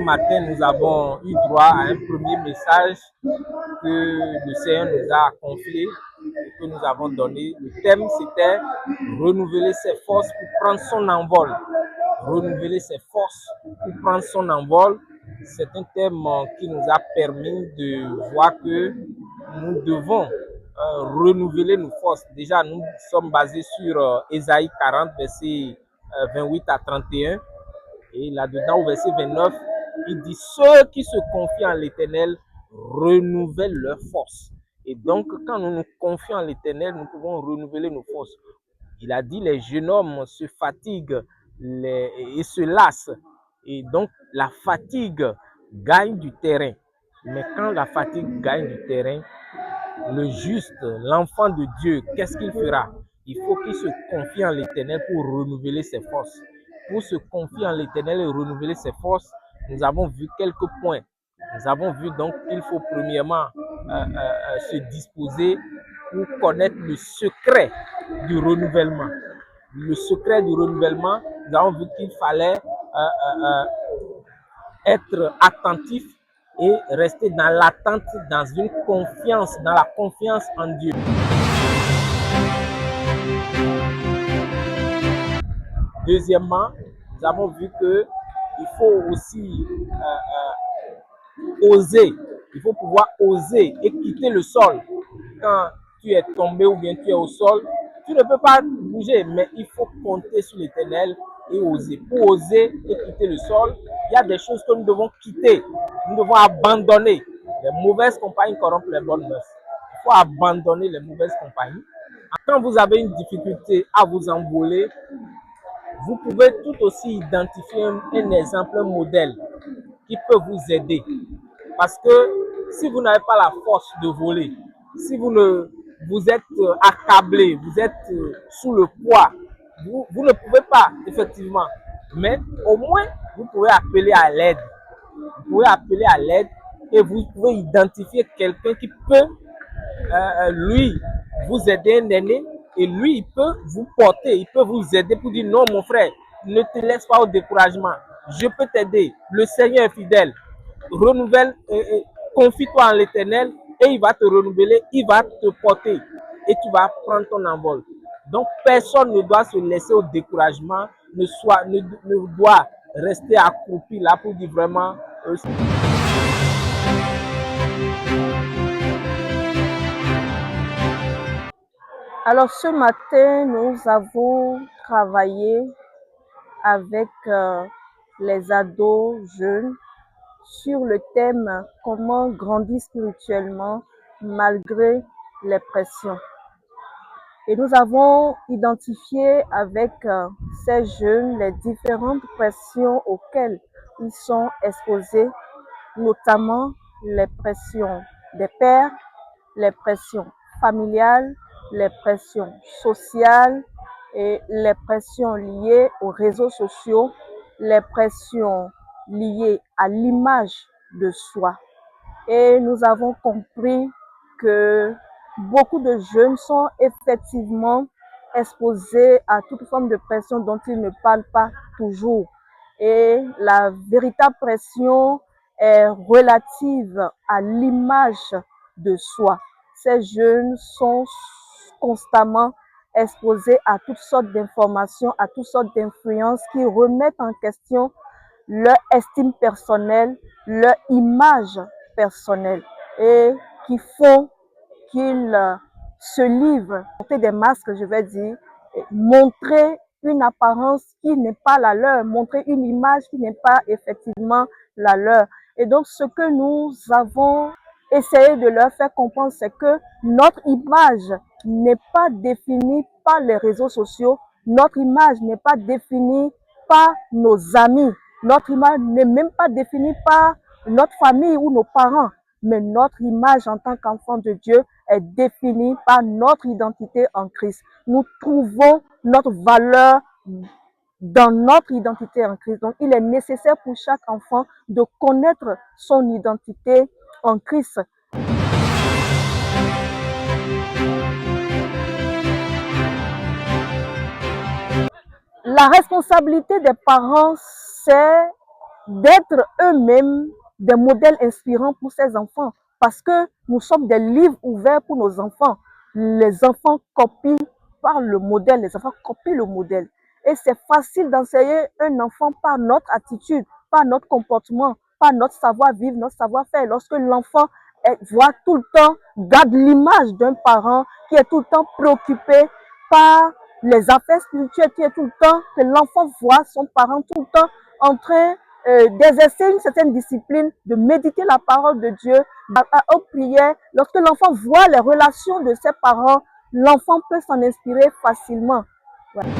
matin, nous avons eu droit à un premier message que le Seigneur nous a confié et que nous avons donné. Le thème, c'était renouveler ses forces pour prendre son envol. Renouveler ses forces pour prendre son envol. C'est un thème qui nous a permis de voir que nous devons renouveler nos forces. Déjà, nous sommes basés sur Ésaïe 40, versets 28 à 31. Et là-dedans, au verset 29, il dit: ceux qui se confient en l'Éternel renouvellent leurs forces. Et donc, quand nous nous confions en l'Éternel, nous pouvons renouveler nos forces. Il a dit: les jeunes hommes se fatiguent et se lassent. Et donc, la fatigue gagne du terrain. Mais quand la fatigue gagne du terrain, le juste, l'enfant de Dieu, qu'est-ce qu'il fera? Il faut qu'il se confie en l'Éternel pour renouveler ses forces. Pour se confier en l'Éternel et renouveler ses forces, nous avons vu quelques points. Nous avons vu donc qu'il faut premièrement se disposer pour connaître le secret du renouvellement. Le secret du renouvellement, nous avons vu qu'il fallait être attentif et rester dans l'attente, dans une confiance, dans la confiance en Dieu. Deuxièmement, nous avons vu que il faut aussi oser. Il faut pouvoir oser et quitter le sol. Quand tu es tombé ou bien tu es au sol, tu ne peux pas bouger, mais il faut compter sur l'Éternel et oser. Pour oser et quitter le sol, il y a des choses que nous devons quitter. Nous devons abandonner. Les mauvaises compagnies corrompent les bonnes mœurs. Il faut abandonner les mauvaises compagnies. Quand vous avez une difficulté à vous envoler, vous pouvez tout aussi identifier un exemple, un modèle qui peut vous aider. Parce que si vous n'avez pas la force de voler, si vous êtes accablé, vous êtes sous le poids, vous ne pouvez pas, effectivement. Mais au moins, vous pouvez appeler à l'aide. Vous pouvez appeler à l'aide et vous pouvez identifier quelqu'un qui peut, lui, vous aider, un aîné, et lui, il peut vous porter, il peut vous aider pour dire: non, mon frère, ne te laisse pas au découragement. Je peux t'aider. Le Seigneur est fidèle. Renouvelle, confie-toi en l'Éternel et il va te renouveler, il va te porter et tu vas prendre ton envol. Donc, personne ne doit se laisser au découragement, ne doit rester accroupi là pour dire vraiment. Alors ce matin, nous avons travaillé avec les ados jeunes sur le thème « Comment grandir spirituellement malgré les pressions ». Et nous avons identifié avec ces jeunes les différentes pressions auxquelles ils sont exposés, notamment les pressions des pères, les pressions familiales, les pressions sociales et les pressions liées aux réseaux sociaux, les pressions liées à l'image de soi. Et nous avons compris que beaucoup de jeunes sont effectivement exposés à toute forme de pression dont ils ne parlent pas toujours. Et la véritable pression est relative à l'image de soi. Ces jeunes sont constamment exposés à toutes sortes d'informations, à toutes sortes d'influences qui remettent en question leur estime personnelle, leur image personnelle et qui font qu'ils se livrent, porter des masques, je vais dire, montrer une apparence qui n'est pas la leur, montrer une image qui n'est pas effectivement la leur. Et donc, ce que nous avons essayé de leur faire comprendre, c'est que notre image n'est pas définie par les réseaux sociaux, notre image n'est pas définie par nos amis, notre image n'est même pas définie par notre famille ou nos parents, mais notre image en tant qu'enfant de Dieu est définie par notre identité en Christ. Nous trouvons notre valeur dans notre identité en Christ. Donc, il est nécessaire pour chaque enfant de connaître son identité en Christ. La responsabilité des parents, c'est d'être eux-mêmes des modèles inspirants pour ces enfants, parce que nous sommes des livres ouverts pour nos enfants. Les enfants copient par le modèle, les enfants copient le modèle. Et c'est facile d'enseigner un enfant par notre attitude, par notre comportement, par notre savoir-vivre, notre savoir-faire. Lorsque l'enfant voit tout le temps, garde l'image d'un parent qui est tout le temps préoccupé par les affaires spirituelles, qui est tout le temps, que l'enfant voit son parent tout le temps en train d'exercer une certaine discipline, de méditer la parole de Dieu, aux prières. Lorsque l'enfant voit les relations de ses parents, l'enfant peut s'en inspirer facilement. Voilà.